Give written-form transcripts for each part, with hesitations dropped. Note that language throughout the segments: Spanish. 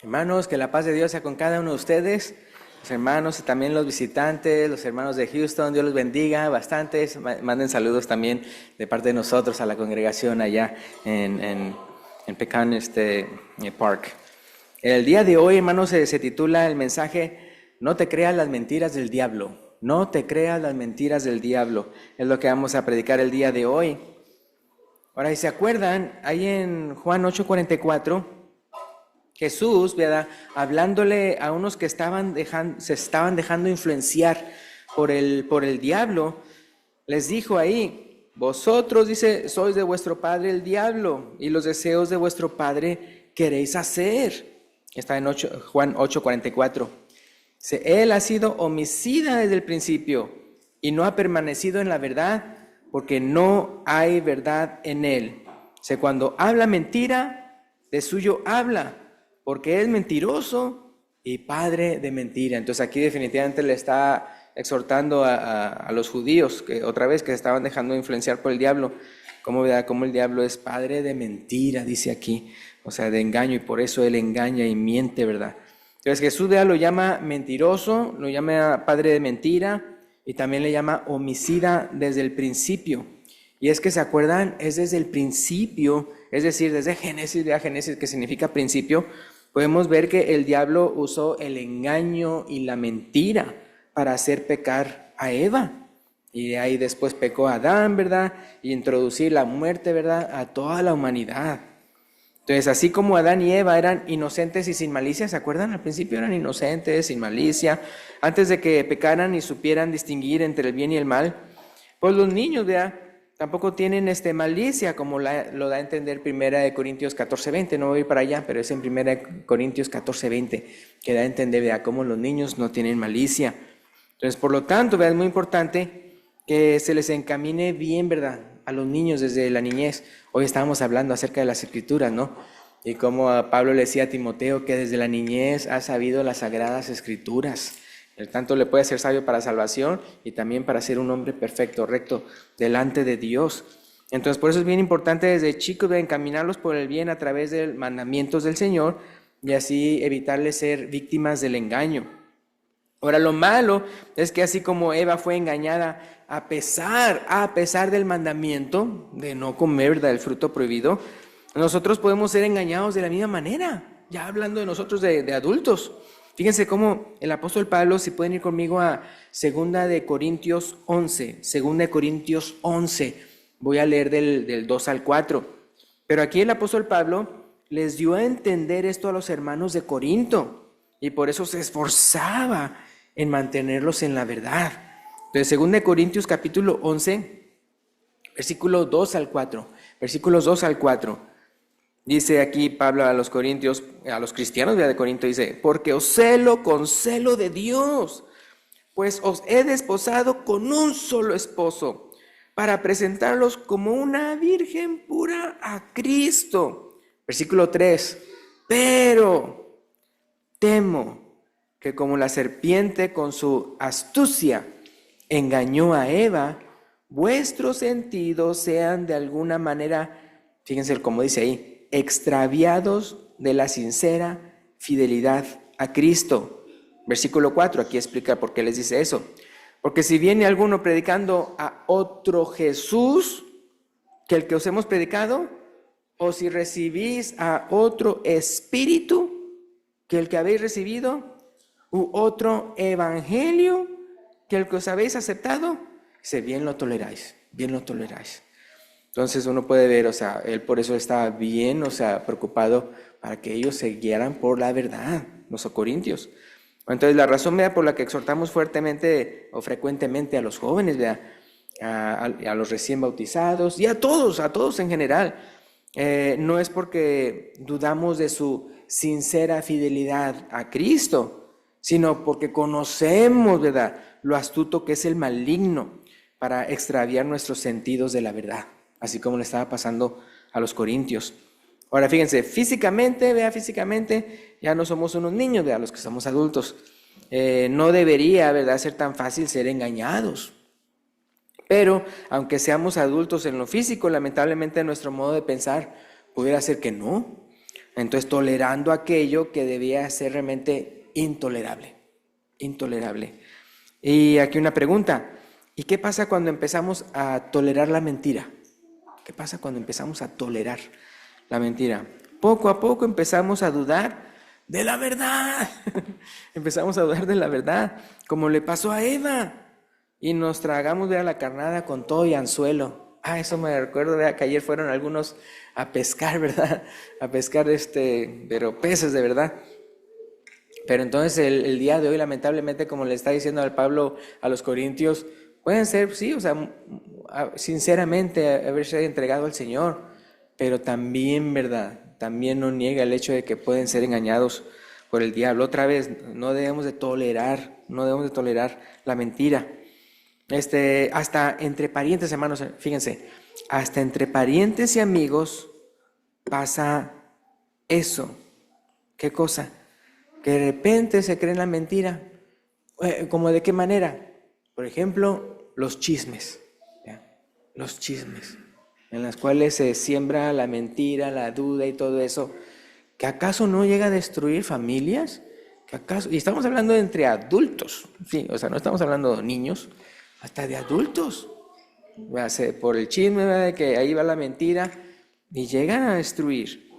Hermanos, que la paz de Dios sea con cada uno de ustedes, los hermanos y también los visitantes, los hermanos de Houston. Dios los bendiga bastantes. Manden saludos también de parte de nosotros a la congregación allá en Pecan Park. El día de hoy, hermanos, se titula el mensaje "No te creas las mentiras del diablo". No te creas las mentiras del diablo. Es lo que vamos a predicar el día de hoy. Ahora, si se acuerdan, ahí en Juan 8:44, Jesús, ¿verdad?, hablándole a unos que se estaban dejando influenciar por el diablo, les dijo ahí: vosotros, dice, sois de vuestro padre el diablo, y los deseos de vuestro padre queréis hacer. Está en Juan 8:44. Dice: él ha sido homicida desde el principio y no ha permanecido en la verdad, porque no hay verdad en él. Dice: cuando habla mentira, de suyo habla, porque es mentiroso y padre de mentira. Entonces aquí definitivamente le está exhortando a los judíos, que otra vez que se estaban dejando influenciar por el diablo, cómo el diablo es padre de mentira, dice aquí, o sea, de engaño, y por eso él engaña y miente, ¿verdad? Entonces Jesús, ¿verdad?, lo llama mentiroso, lo llama padre de mentira, y también le llama homicida desde el principio. Y es que, ¿se acuerdan? Es desde el principio, es decir, desde Génesis, de Génesis, que significa principio. Podemos ver que el diablo usó el engaño y la mentira para hacer pecar a Eva. Y de ahí después pecó a Adán, ¿verdad? Y introducir la muerte, ¿verdad?, a toda la humanidad. Entonces, así como Adán y Eva eran inocentes y sin malicia, ¿se acuerdan? Al principio eran inocentes, sin malicia, antes de que pecaran y supieran distinguir entre el bien y el mal. Pues los niños, ¿verdad?, tampoco tienen malicia, como lo da a entender 1 Corintios 14:20. No voy a ir para allá, pero es en 1 Corintios 14:20 que da a entender, ¿verdad?, cómo los niños no tienen malicia. Entonces, por lo tanto, ¿verdad?, es muy importante que se les encamine bien, ¿verdad?, a los niños desde la niñez. Hoy estábamos hablando acerca de las Escrituras, ¿no? Y como Pablo le decía a Timoteo que desde la niñez ha sabido las Sagradas Escrituras. El tanto le puede ser sabio para salvación y también para ser un hombre perfecto, recto, delante de Dios. Entonces, por eso es bien importante desde chicos de encaminarlos por el bien a través de mandamientos del Señor, y así evitarles ser víctimas del engaño. Ahora, lo malo es que así como Eva fue engañada a pesar del mandamiento de no comer del fruto prohibido, nosotros podemos ser engañados de la misma manera, ya hablando de nosotros de adultos. Fíjense cómo el apóstol Pablo, si pueden ir conmigo a 2 Corintios 11, 2 Corintios 11, voy a leer del 2 al 4. Pero aquí el apóstol Pablo les dio a entender esto a los hermanos de Corinto, y por eso se esforzaba en mantenerlos en la verdad. Entonces, 2 Corintios capítulo 11, versículos 2 al 4, versículos 2 al 4. Dice aquí Pablo a los corintios, a los cristianos de Corinto, dice: porque os celo con celo de Dios, pues os he desposado con un solo esposo, para presentarlos como una virgen pura a Cristo. Versículo 3. Pero temo que como la serpiente con su astucia engañó a Eva, vuestros sentidos sean de alguna manera, fíjense como dice ahí, extraviados de la sincera fidelidad a Cristo. Versículo 4, aquí explica por qué les dice eso. Porque si viene alguno predicando a otro Jesús que el que os hemos predicado, o si recibís a otro espíritu que el que habéis recibido, u otro evangelio que el que os habéis aceptado, dice: bien lo toleráis, bien lo toleráis. Entonces uno puede ver, o sea, él por eso estaba bien, o sea, preocupado para que ellos se guiaran por la verdad, los corintios. Entonces la razón, ¿verdad?, por la que exhortamos fuertemente o frecuentemente a los jóvenes, ¿verdad?, a los recién bautizados y a todos en general, no es porque dudamos de su sincera fidelidad a Cristo, sino porque conocemos, ¿verdad?, lo astuto que es el maligno para extraviar nuestros sentidos de la verdad, así como le estaba pasando a los corintios. Ahora fíjense, físicamente ya no somos unos niños, los que somos adultos. No debería, ¿verdad?, ser tan fácil ser engañados. Pero aunque seamos adultos en lo físico, lamentablemente nuestro modo de pensar pudiera ser que no. Entonces, tolerando aquello que debía ser realmente intolerable, intolerable. Y aquí una pregunta, ¿y qué pasa cuando empezamos a tolerar la mentira? ¿Qué pasa cuando empezamos a tolerar la mentira? Poco a poco empezamos a dudar de la verdad. Empezamos a dudar de la verdad, como le pasó a Eva. Y nos tragamos la carnada con todo y anzuelo. Eso me recuerdo, que ayer fueron algunos a pescar, ¿verdad? A pescar pero peces de verdad. Pero entonces el día de hoy, lamentablemente, como le está diciendo al Pablo a los Corintios, pueden ser, sí, o sea, sinceramente haberse entregado al Señor, pero también, ¿verdad? También no niega el hecho de que pueden ser engañados por el diablo. Otra vez, no debemos de tolerar la mentira. Hasta entre parientes, hermanos, fíjense, hasta entre parientes y amigos pasa eso. ¿Qué cosa? Que de repente se cree en la mentira. ¿Cómo de qué manera? Por ejemplo, los chismes. ¿Ya? Los chismes, en las cuales se siembra la mentira, la duda y todo eso. ¿Que acaso no llega a destruir familias? ¿Que acaso? Y estamos hablando entre adultos, sí, o sea, no estamos hablando de niños, hasta de adultos. Por el chisme, ¿verdad?, de que ahí va la mentira, y llegan a destruir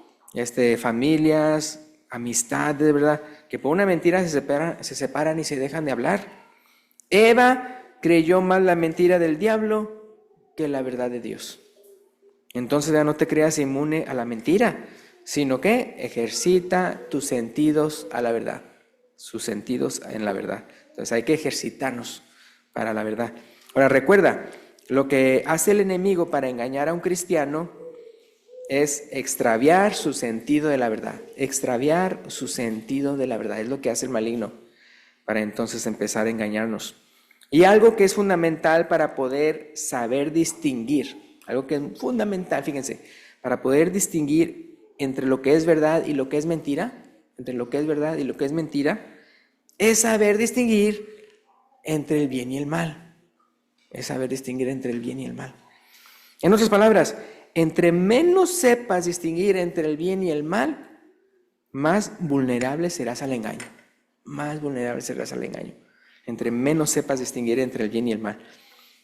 familias, amistades, ¿verdad?, que por una mentira se separan y se dejan de hablar. Eva creyó más la mentira del diablo que la verdad de Dios. Entonces ya no te creas inmune a la mentira, sino que ejercita tus sentidos a la verdad, sus sentidos en la verdad. Entonces hay que ejercitarnos para la verdad. Ahora recuerda, lo que hace el enemigo para engañar a un cristiano es extraviar su sentido de la verdad. Extraviar su sentido de la verdad es lo que hace el maligno para entonces empezar a engañarnos. Y algo que es fundamental para poder saber distinguir, algo que es fundamental, fíjense, para poder distinguir entre lo que es verdad y lo que es mentira, es saber distinguir entre el bien y el mal. Es saber distinguir entre el bien y el mal. En otras palabras, entre menos sepas distinguir entre el bien y el mal, más vulnerable serás al engaño. Más vulnerable serás al engaño. Entre menos sepas distinguir entre el bien y el mal.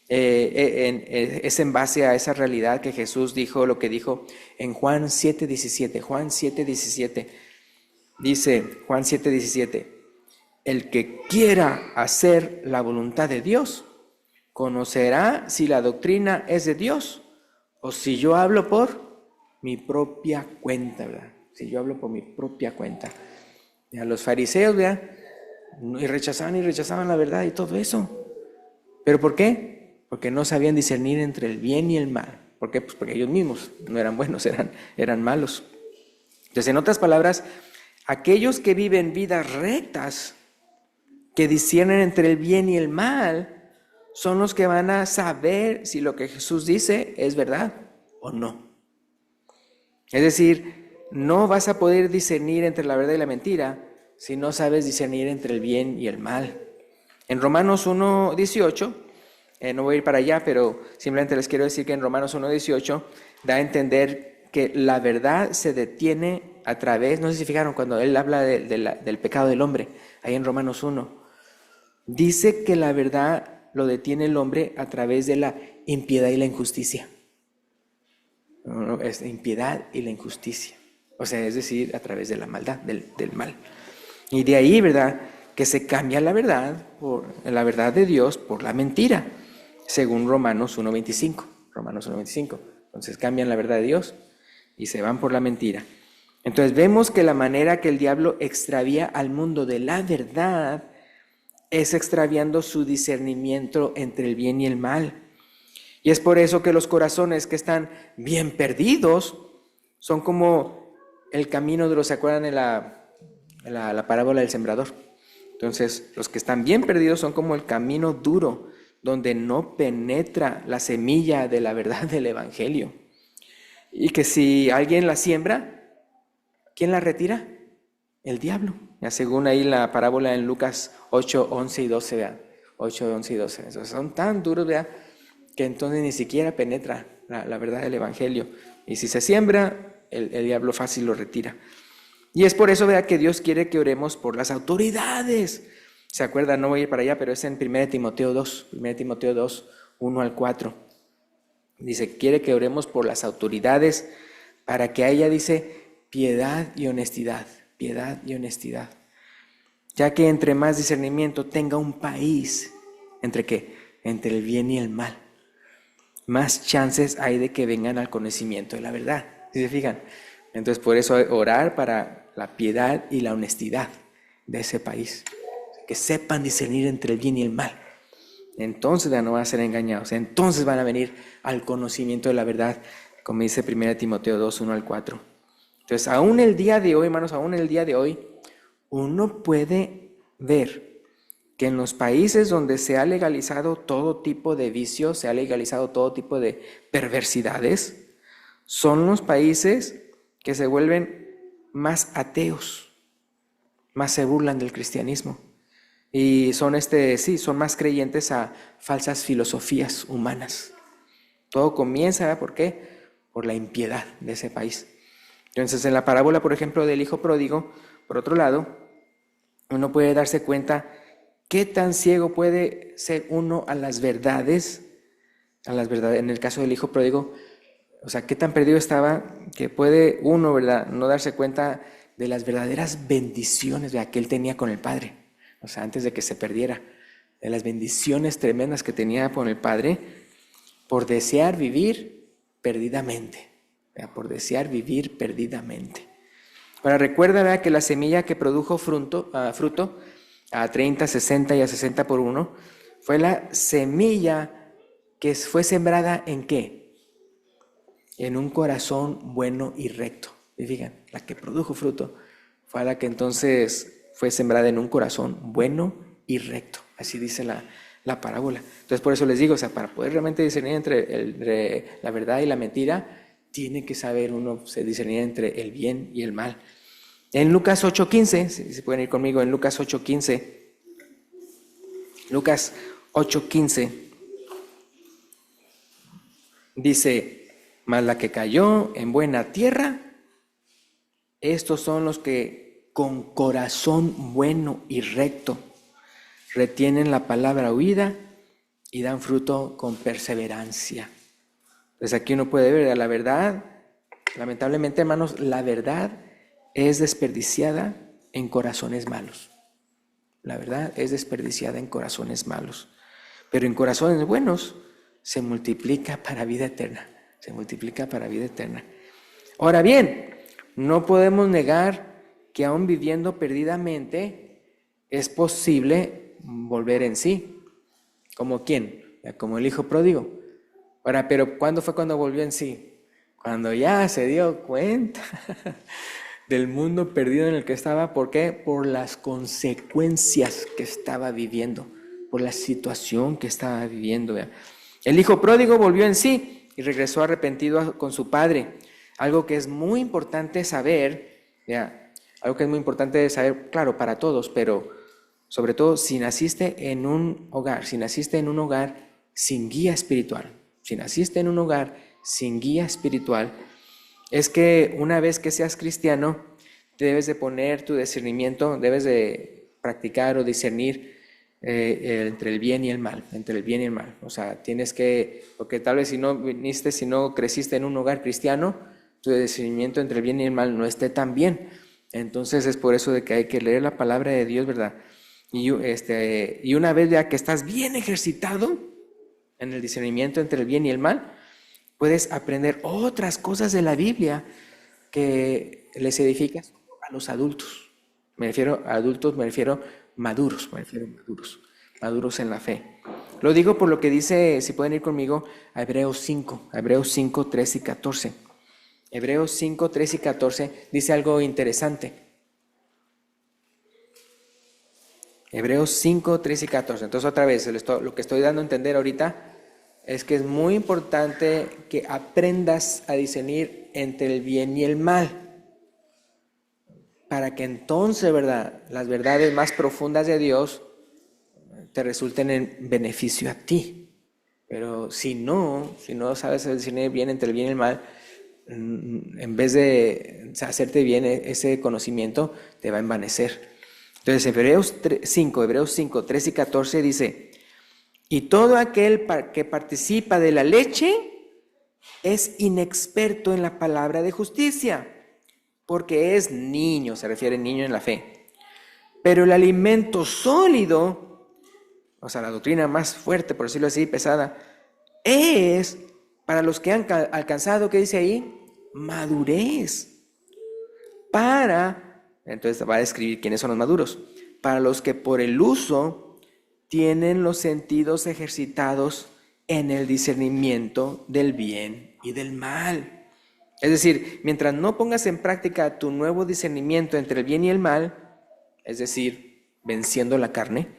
Es en base a esa realidad que Jesús dijo lo que dijo en Juan 7:17. Juan 7:17. Dice Juan 7:17: el que quiera hacer la voluntad de Dios, conocerá si la doctrina es de Dios o si yo hablo por mi propia cuenta, ¿verdad? Si yo hablo por mi propia cuenta. A los fariseos, ¿verdad?, y rechazaban la verdad y todo eso. ¿Pero por qué? Porque no sabían discernir entre el bien y el mal. ¿Por qué? Pues porque ellos mismos no eran buenos, eran malos. Entonces, en otras palabras, aquellos que viven vidas rectas, que disciernen entre el bien y el mal, son los que van a saber si lo que Jesús dice es verdad o no. Es decir, no vas a poder discernir entre la verdad y la mentira si no sabes discernir entre el bien y el mal. En Romanos 1:18, no voy a ir para allá, pero simplemente les quiero decir que en Romanos 1:18 da a entender que la verdad se detiene a través, no sé si fijaron cuando él habla del pecado del hombre, ahí en Romanos 1, dice que la verdad lo detiene el hombre a través de la impiedad y la injusticia. Es la impiedad y la injusticia. O sea, es decir, a través de la maldad, del mal. Y de ahí, ¿verdad?, que se cambia la verdad de Dios por la mentira, según Romanos 1:25. Entonces cambian la verdad de Dios y se van por la mentira. Entonces vemos que la manera que el diablo extravía al mundo de la verdad es extraviando su discernimiento entre el bien y el mal. Y es por eso que los corazones que están bien perdidos son como el camino de los, ¿se acuerdan de la parábola del sembrador? Entonces, los que están bien perdidos son como el camino duro, donde no penetra la semilla de la verdad del evangelio. Y que si alguien la siembra, ¿quién la retira? El diablo. Ya según ahí la parábola en Lucas 8:11 y 12, vean. 8:11 y 12. Entonces, son tan duros, vean, que entonces ni siquiera penetra la verdad del evangelio. Y si se siembra, el diablo fácil lo retira. Y es por eso, ¿verdad?, que Dios quiere que oremos por las autoridades. ¿Se acuerdan? No voy a ir para allá, pero es en 1 Timoteo 2, 1 Timoteo 2, 1 al 4. Dice, quiere que oremos por las autoridades para que haya, dice, piedad y honestidad, ya que entre más discernimiento tenga un país, ¿entre qué? Entre el bien y el mal, más chances hay de que vengan al conocimiento de la verdad. ¿Sí se fijan? Entonces, por eso orar para la piedad y la honestidad de ese país, que sepan discernir entre el bien y el mal. Entonces ya no van a ser engañados, entonces van a venir al conocimiento de la verdad, como dice 1 Timoteo 2, 1 al 4. Entonces, aún el día de hoy, hermanos, aún el día de hoy, uno puede ver que en los países donde se ha legalizado todo tipo de vicios, se ha legalizado todo tipo de perversidades, son los países que se vuelven más ateos, más se burlan del cristianismo. Y son son más creyentes a falsas filosofías humanas. Todo comienza, ¿por qué? Por la impiedad de ese país. Entonces, en la parábola, por ejemplo, del hijo pródigo, por otro lado, uno puede darse cuenta qué tan ciego puede ser uno a las verdades, en el caso del hijo pródigo, o sea, qué tan perdido estaba que puede uno, ¿verdad?, no darse cuenta de las verdaderas bendiciones, ¿verdad?, que él tenía con el Padre. O sea, antes de que se perdiera, de las bendiciones tremendas que tenía con el Padre, por desear vivir perdidamente, ¿verdad?, por desear vivir perdidamente. Ahora recuerda, ¿verdad?, que la semilla que produjo fruto a 30, 60 y a 60 por uno, fue la semilla que fue sembrada ¿en qué? En un corazón bueno y recto. Y fíjense, la que produjo fruto fue la que entonces fue sembrada en un corazón bueno y recto. Así dice la parábola. Entonces, por eso les digo, o sea, para poder realmente discernir entre la verdad y la mentira, tiene que saber uno discernir entre el bien y el mal. En Lucas 8:15, si pueden ir conmigo, en Lucas 8:15, Lucas 8:15, dice, mas la que cayó en buena tierra, estos son los que con corazón bueno y recto retienen la palabra oída y dan fruto con perseverancia. Entonces aquí uno puede ver la verdad, lamentablemente, hermanos, la verdad es desperdiciada en corazones malos. La verdad es desperdiciada en corazones malos. Pero en corazones buenos se multiplica para vida eterna. Se multiplica para vida eterna. Ahora bien, no podemos negar que aún viviendo perdidamente es posible volver en sí. ¿Como quién? Como el hijo pródigo. Ahora, pero ¿cuándo fue cuando volvió en sí? Cuando ya se dio cuenta del mundo perdido en el que estaba. ¿Por qué? Por las consecuencias que estaba viviendo, por la situación que estaba viviendo. El hijo pródigo volvió en sí y regresó arrepentido con su padre. Algo que es muy importante saber, claro, para todos, pero sobre todo si naciste en un hogar, sin guía espiritual, es que una vez que seas cristiano, debes de poner tu discernimiento, debes de practicar o discernir entre el bien y el mal, O sea, tienes que, porque tal vez si no creciste en un hogar cristiano, tu discernimiento entre el bien y el mal no esté tan bien. Entonces es por eso de que hay que leer la palabra de Dios, ¿verdad? Y una vez ya que estás bien ejercitado en el discernimiento entre el bien y el mal, puedes aprender otras cosas de la Biblia que les edifican a los adultos. Me refiero a adultos, maduros en la fe. Lo digo por lo que dice, si pueden ir conmigo, a Hebreos 5, 3 y 14. Hebreos 5, 3 y 14 dice algo interesante. Hebreos 5, 3 y 14. Entonces otra vez, lo que estoy dando a entender ahorita es que es muy importante que aprendas a discernir entre el bien y el mal, para que entonces, ¿verdad?, las verdades más profundas de Dios te resulten en beneficio a ti. Pero si no sabes discernir bien entre el bien y el mal, en vez de hacerte bien ese conocimiento, te va a envanecer. Entonces, Hebreos 5, 13 y 14 dice: y todo aquel que participa de la leche es inexperto en la palabra de justicia, porque es niño, se refiere niño en la fe. Pero el alimento sólido, o sea, la doctrina más fuerte, por decirlo así, pesada, es para los que han alcanzado, ¿qué dice ahí? Madurez. Entonces va a describir quiénes son los maduros. Para los que por el uso tienen los sentidos ejercitados en el discernimiento del bien y del mal. Es decir, mientras no pongas en práctica tu nuevo discernimiento entre el bien y el mal, es decir, venciendo la carne,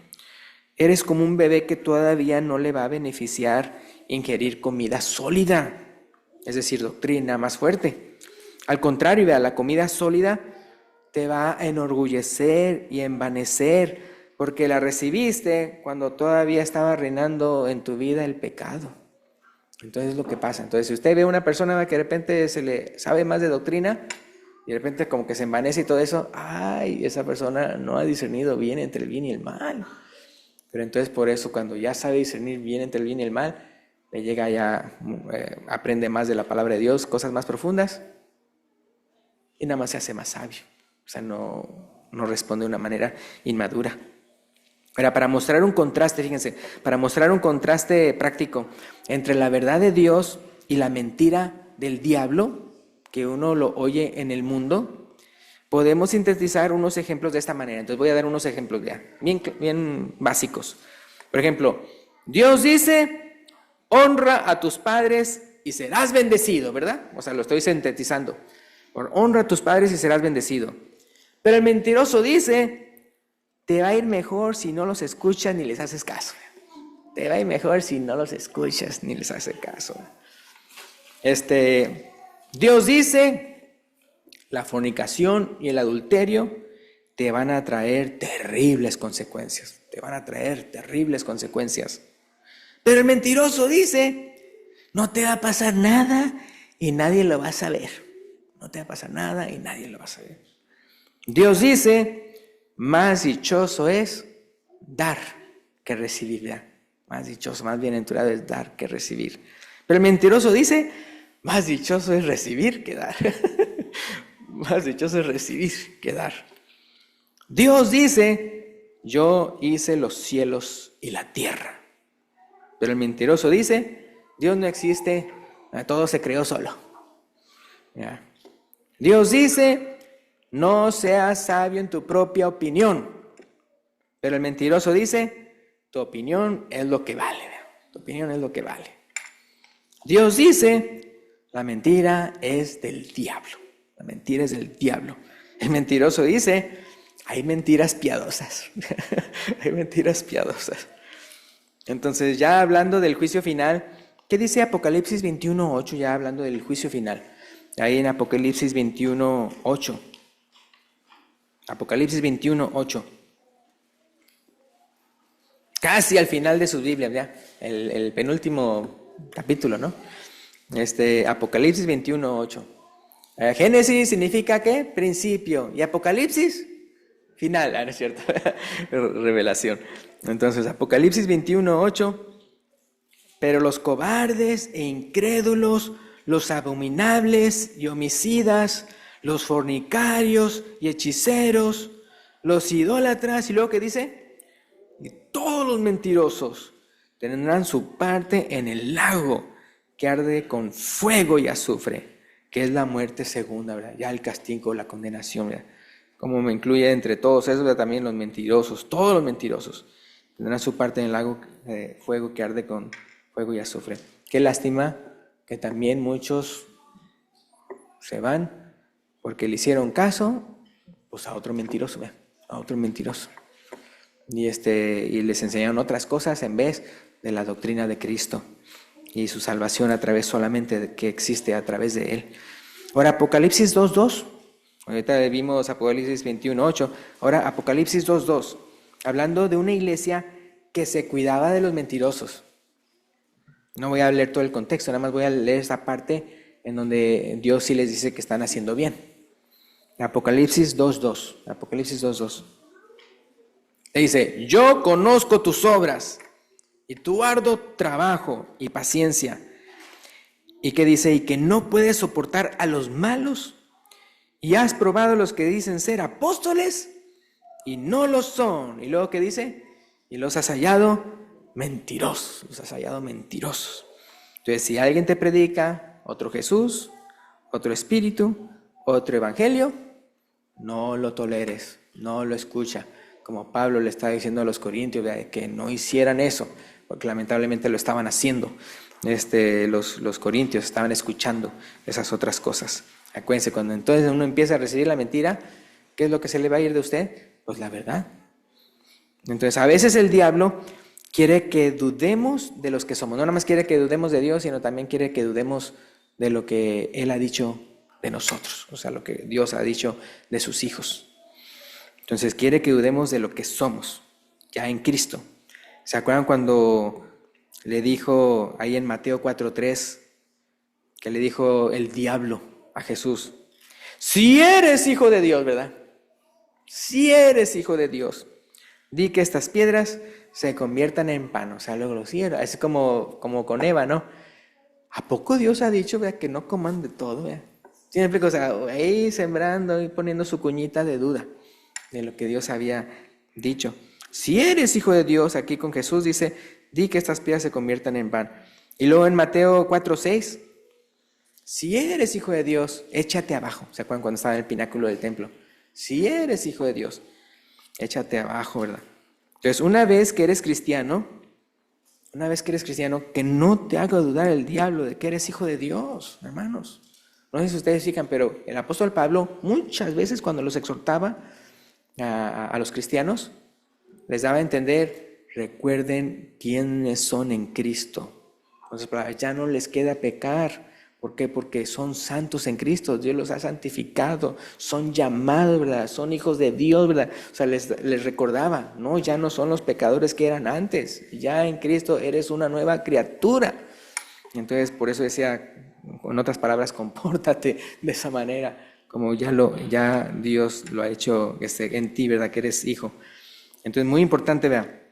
eres como un bebé que todavía no le va a beneficiar ingerir comida sólida, es decir, doctrina más fuerte. Al contrario, vea, la comida sólida te va a enorgullecer y envanecer, porque la recibiste cuando todavía estaba reinando en tu vida el pecado. Entonces es lo que pasa. Entonces, si usted ve a una persona que de repente se le sabe más de doctrina y de repente como que se envanece y todo eso, ¡ay! Esa persona no ha discernido bien entre el bien y el mal. Pero entonces por eso, cuando ya sabe discernir bien entre el bien y el mal, le llega ya, aprende más de la palabra de Dios, cosas más profundas, y nada más se hace más sabio. O sea, no responde de una manera inmadura. Ahora, para mostrar un contraste, fíjense, para mostrar un contraste práctico entre la verdad de Dios y la mentira del diablo, que uno lo oye en el mundo, podemos sintetizar unos ejemplos de esta manera. Entonces voy a dar unos ejemplos ya, bien básicos. Por ejemplo, Dios dice: honra a tus padres y serás bendecido, ¿verdad? O sea, lo estoy sintetizando. Honra a tus padres y serás bendecido. Pero el mentiroso dice: te va a ir mejor si no los escuchas ni les haces caso. Te va a ir mejor si no los escuchas ni les haces caso. Dios dice: la fornicación y el adulterio te van a traer terribles consecuencias. Te van a traer terribles consecuencias. Pero el mentiroso dice: no te va a pasar nada y nadie lo va a saber. No te va a pasar nada y nadie lo va a saber. Dios dice: más dichoso es dar que recibir. ¿Ya? Más dichoso, más bienaventurado es dar que recibir. Pero el mentiroso dice: más dichoso es recibir que dar. Más dichoso es recibir que dar. Dios dice: yo hice los cielos y la tierra. Pero el mentiroso dice: Dios no existe, todo se creó solo. ¿Ya? Dios dice: no seas sabio en tu propia opinión. Pero el mentiroso dice: tu opinión es lo que vale. Tu opinión es lo que vale. Dios dice: la mentira es del diablo. La mentira es del diablo. El mentiroso dice: hay mentiras piadosas. Hay mentiras piadosas. Entonces, ya hablando del juicio final, ¿qué dice Apocalipsis 21:8? Ya hablando del juicio final. Ahí en Apocalipsis 21:8. Apocalipsis 21:8. Casi al final de sus Biblias, ya. El penúltimo capítulo, ¿no? Apocalipsis 21:8. Génesis significa ¿qué? Principio. Y Apocalipsis, final. No es cierto. Revelación. Entonces, Apocalipsis 21:8. Pero los cobardes e incrédulos, los abominables y homicidas, los fornicarios y hechiceros, los idólatras, y luego ¿qué dice? Y todos los mentirosos tendrán su parte en el lago que arde con fuego y azufre, que es la muerte segunda, ¿verdad? Ya el castigo, la condenación, ¿verdad? Como me incluye entre todos esos, ¿verdad? También los mentirosos, todos los mentirosos tendrán su parte en el lago de fuego que arde con fuego y azufre. Qué lástima que también muchos se van porque le hicieron caso, pues a otro mentiroso, ¿verdad? A otro mentiroso. Y les enseñaron otras cosas en vez de la doctrina de Cristo y su salvación a través solamente que existe a través de Él. Ahora, Apocalipsis 2:2. Ahorita vimos Apocalipsis 21:8. Ahora, Apocalipsis 2:2. Hablando de una iglesia que se cuidaba de los mentirosos. No voy a leer todo el contexto, nada más voy a leer esa parte en donde Dios sí les dice que están haciendo bien. Apocalipsis 2:2. Apocalipsis 2:2. Dice, yo conozco tus obras y tu arduo trabajo y paciencia. ¿Y qué dice? Y que no puedes soportar a los malos. Y has probado a los que dicen ser apóstoles y no lo son. Y luego, ¿qué dice? Y los has hallado mentirosos. Los has hallado mentirosos. Entonces, si alguien te predica otro Jesús, otro espíritu, otro evangelio, no lo toleres, no lo escucha. Como Pablo le estaba diciendo a los corintios, que no hicieran eso, porque lamentablemente lo estaban haciendo. Los corintios estaban escuchando esas otras cosas. Acuérdense, cuando entonces uno empieza a recibir la mentira, ¿qué es lo que se le va a ir de usted? Pues la verdad. Entonces, a veces el diablo quiere que dudemos de los que somos. No nada más quiere que dudemos de Dios, sino también quiere que dudemos de lo que Él ha dicho de nosotros, o sea, lo que Dios ha dicho de sus hijos. Entonces quiere que dudemos de lo que somos, ya en Cristo. ¿Se acuerdan cuando le dijo ahí en Mateo 4:3, que le dijo el diablo a Jesús? Si eres hijo de Dios, ¿verdad? Si eres hijo de Dios, di que estas piedras se conviertan en pan. O sea, luego lo hicieron. Es como con Eva, ¿no? ¿A poco Dios ha dicho, ¿verdad?, que no coman de todo? ¿Verdad? Siempre, o sea, ahí sembrando y poniendo su cuñita de duda de lo que Dios había dicho. Si eres hijo de Dios, aquí con Jesús dice, di que estas piedras se conviertan en pan. Y luego en Mateo 4:6, si eres hijo de Dios, échate abajo. ¿Se acuerdan cuando estaba en el pináculo del templo? Si eres hijo de Dios, échate abajo, ¿verdad? Entonces, una vez que eres cristiano, que no te haga dudar el diablo de que eres hijo de Dios, hermanos. No sé si ustedes fijan, pero el apóstol Pablo muchas veces cuando los exhortaba a los cristianos, les daba a entender, recuerden quiénes son en Cristo. Entonces, ya no les queda pecar. ¿Por qué? Porque son santos en Cristo, Dios los ha santificado, son llamados, ¿verdad? Son hijos de Dios, ¿verdad? O sea, les recordaba, no, ya no son los pecadores que eran antes, ya en Cristo eres una nueva criatura. Entonces, por eso decía, en otras palabras, compórtate de esa manera, como ya Dios lo ha hecho en ti, ¿verdad? Que eres hijo. Entonces, muy importante, vea.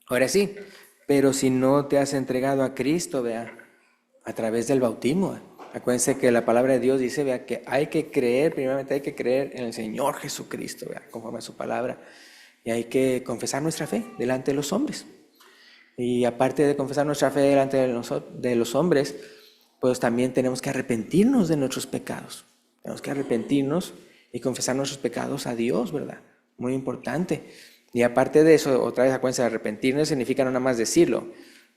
Ahora sí, pero si no te has entregado a Cristo, vea, a través del bautismo. Acuérdense que la palabra de Dios dice, vea, que hay que creer, primeramente hay que creer en el Señor Jesucristo, vea, conforme a su palabra. Y hay que confesar nuestra fe delante de los hombres. Y aparte de confesar nuestra fe delante de los hombres, pues también tenemos que arrepentirnos de nuestros pecados. Tenemos que arrepentirnos y confesar nuestros pecados a Dios, ¿verdad? Muy importante. Y aparte de eso, otra vez acuérdense, arrepentirnos significa no nada más decirlo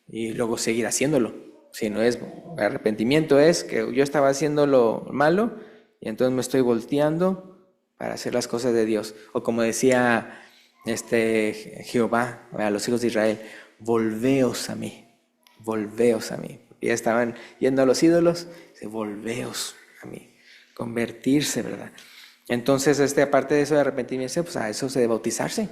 y luego seguir haciéndolo. Si no es arrepentimiento, es que yo estaba haciendo lo malo y entonces me estoy volteando para hacer las cosas de Dios. O como decía Jehová a los hijos de Israel, volveos a mí. Y ya estaban yendo a los ídolos, dice, volveos a mí. Convertirse, ¿verdad? Entonces, aparte de eso de arrepentirse, pues a eso se de bautizarse.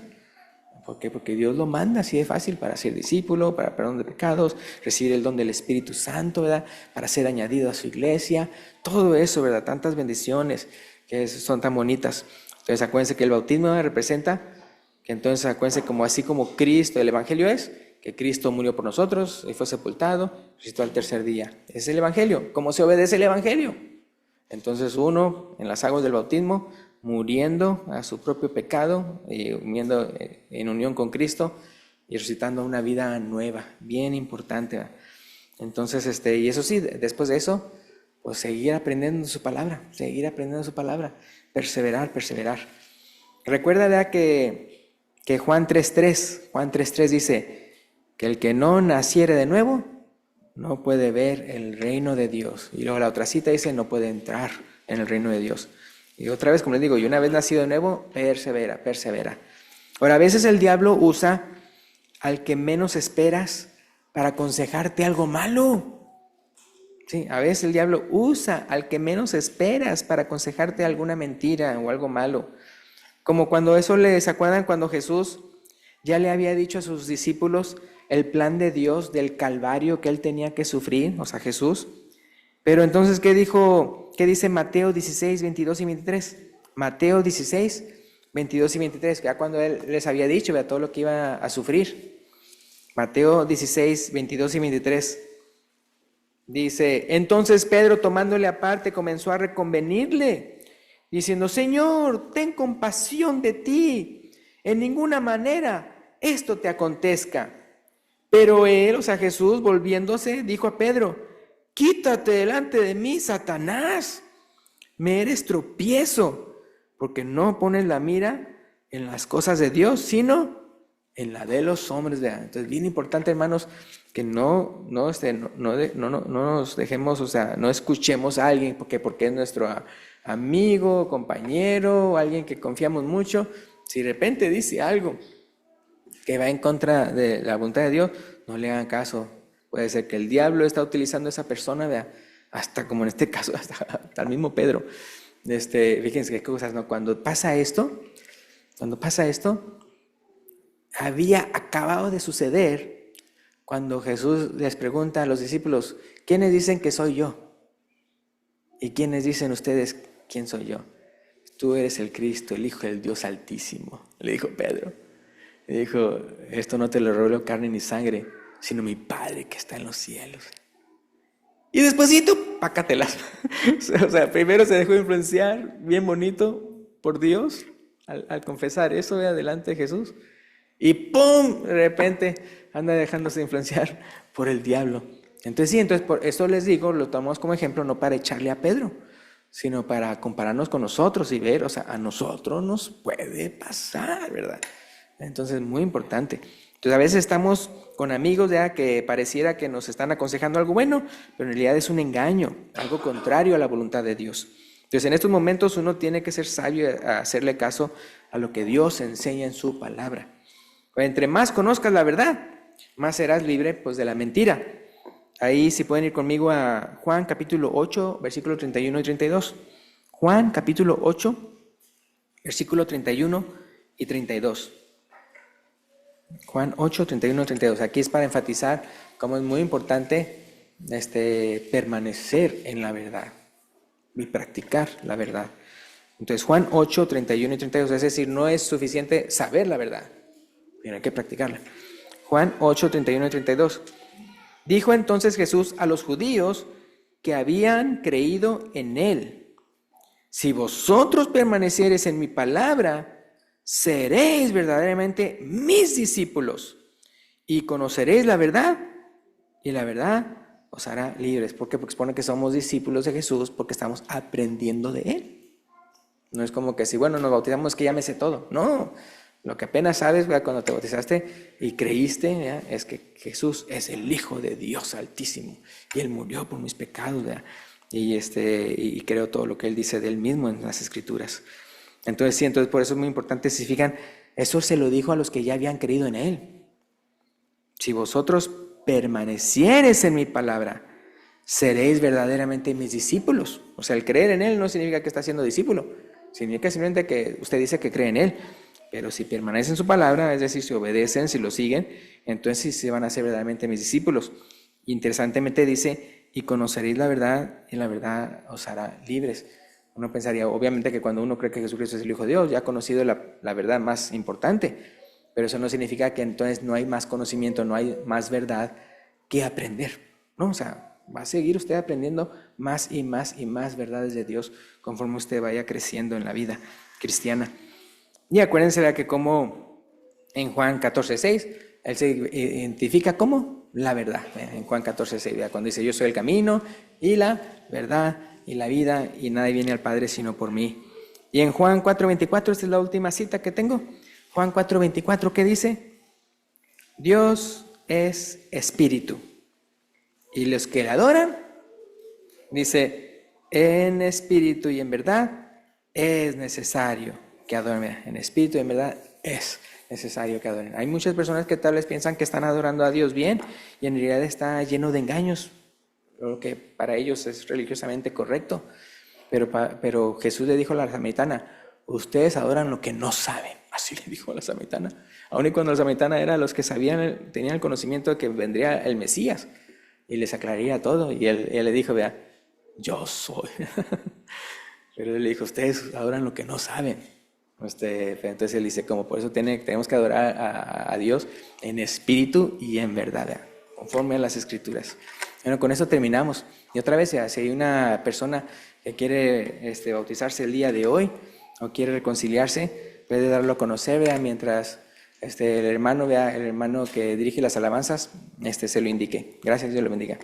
¿Por qué? Porque Dios lo manda así de fácil para ser discípulo, para perdón de pecados, recibir el don del Espíritu Santo, ¿verdad? Para ser añadido a su iglesia, todo eso, ¿verdad? Tantas bendiciones que son tan bonitas. Entonces acuérdense que el bautismo representa, que entonces acuérdense como así como Cristo, el Evangelio es, que Cristo murió por nosotros y fue sepultado, resucitó al tercer día. Ese es el Evangelio. ¿Cómo se obedece el Evangelio? Entonces uno, en las aguas del bautismo, muriendo a su propio pecado, uniendo en unión con Cristo y resucitando una vida nueva, bien importante. Entonces, y eso sí, después de eso, pues seguir aprendiendo su palabra, perseverar. Recuerda, ¿verdad?, que Juan 3:3 dice que el que no naciere de nuevo no puede ver el reino de Dios. Y luego la otra cita dice, no puede entrar en el reino de Dios. Y otra vez, como les digo, y una vez nacido de nuevo, persevera. Ahora, a veces el diablo usa al que menos esperas para aconsejarte algo malo. Sí, a veces el diablo usa al que menos esperas para aconsejarte alguna mentira o algo malo. Como cuando ¿se acuerdan cuando Jesús ya le había dicho a sus discípulos el plan de Dios del Calvario que él tenía que sufrir? O sea, Jesús, Pero entonces, ¿qué dice Mateo 16, 22 y 23? Mateo 16, 22 y 23, ya cuando él les había dicho, vea todo lo que iba a sufrir. Mateo 16, 22 y 23. Dice, entonces Pedro, tomándole aparte, comenzó a reconvenirle, diciendo, Señor, ten compasión de ti, en ninguna manera esto te acontezca. Pero él, o sea, Jesús, volviéndose, dijo a Pedro, quítate delante de mí, Satanás, me eres tropiezo, porque no pones la mira en las cosas de Dios, sino en la de los hombres. Entonces, bien importante, hermanos, que no nos dejemos, o sea, no escuchemos a alguien porque es nuestro amigo, compañero, alguien que confiamos mucho. Si de repente dice algo que va en contra de la voluntad de Dios, no le hagan caso. Puede ser que el diablo está utilizando a esa persona, vea, hasta como en este caso, hasta el mismo Pedro. Fíjense qué cosas, ¿no? Cuando pasa esto, había acabado de suceder cuando Jesús les pregunta a los discípulos, ¿quiénes dicen que soy yo? ¿Y quiénes dicen ustedes quién soy yo? Tú eres el Cristo, el Hijo del Dios Altísimo, le dijo Pedro. Le dijo, esto no te lo reveló carne ni sangre, sino mi Padre que está en los cielos. Y despuesito, pácatelas. O sea, primero se dejó influenciar, bien bonito, por Dios, al confesar eso delante de Jesús. Y ¡pum! De repente anda dejándose influenciar por el diablo. Entonces sí, por eso les digo, lo tomamos como ejemplo, no para echarle a Pedro, sino para compararnos con nosotros y ver, o sea, a nosotros nos puede pasar, ¿verdad? Entonces, muy importante. Entonces, a veces estamos con amigos ya que pareciera que nos están aconsejando algo bueno, pero en realidad es un engaño, algo contrario a la voluntad de Dios. Entonces, en estos momentos uno tiene que ser sabio a hacerle caso a lo que Dios enseña en su palabra. Entre más conozcas la verdad, más serás libre pues de la mentira. Ahí si pueden ir conmigo a Juan capítulo 8, versículos 31 y 32. Juan capítulo 8, versículo 31 y 32. Juan 8, 31 y 32. Aquí es para enfatizar cómo es muy importante permanecer en la verdad y practicar la verdad. Entonces Juan 8, 31 y 32, es decir, no es suficiente saber la verdad, pero hay que practicarla. Juan 8, 31 y 32. Dijo entonces Jesús a los judíos que habían creído en él, si vosotros permaneciereis en mi palabra, seréis verdaderamente mis discípulos y conoceréis la verdad y la verdad os hará libres. ¿Por qué? Porque expone que somos discípulos de Jesús porque estamos aprendiendo de él. No es como que si, bueno, nos bautizamos que ya me sé todo. No, lo que apenas sabes, ¿verdad? Cuando te bautizaste y creíste, ¿verdad? Es que Jesús es el Hijo de Dios Altísimo y Él murió por mis pecados, ¿verdad? Y creo todo lo que Él dice de Él mismo en las Escrituras. Entonces sí, por eso es muy importante, si fijan, eso se lo dijo a los que ya habían creído en Él. Si vosotros permaneciereis en mi palabra, seréis verdaderamente mis discípulos. O sea, el creer en Él no significa que está siendo discípulo, significa simplemente que usted dice que cree en Él. Pero si permanecen en su palabra, es decir, si obedecen, si lo siguen, entonces sí se van a ser verdaderamente mis discípulos. Interesantemente dice, y conoceréis la verdad, y la verdad os hará libres. Uno pensaría, obviamente, que cuando uno cree que Jesucristo es el Hijo de Dios, ya ha conocido la verdad más importante, pero eso no significa que entonces no hay más conocimiento, no hay más verdad que aprender, ¿no? O sea, va a seguir usted aprendiendo más y más y más verdades de Dios conforme usted vaya creciendo en la vida cristiana. Y acuérdense de que como en Juan 14:6, Él se identifica como la verdad, en Juan 14:6, cuando dice, yo soy el camino y la verdad y la vida, y nadie viene al Padre sino por mí. Y en Juan 4:24, esta es la última cita que tengo. Juan 4:24, ¿qué dice? Dios es espíritu, y los que le adoran, dice, en espíritu y en verdad es necesario que adoren. En espíritu y en verdad es necesario que adoren. Hay muchas personas que tal vez piensan que están adorando a Dios bien, y en realidad está lleno de engaños, lo que para ellos es religiosamente correcto, pero Jesús le dijo a la samaritana, ustedes adoran lo que no saben, así le dijo a la samaritana, aun y cuando la samaritana era los que sabían, tenían el conocimiento de que vendría el Mesías y les aclararía todo, y él le dijo, vea, yo soy. Pero él le dijo, ustedes adoran lo que no saben. Entonces él dice, como por eso tenemos que adorar a Dios en espíritu y en verdad, conforme a las escrituras. Bueno, con eso terminamos. Y otra vez, si hay una persona que quiere bautizarse el día de hoy o quiere reconciliarse, puede darlo a conocer, vea, mientras el hermano que dirige las alabanzas, se lo indique. Gracias, Dios lo bendiga.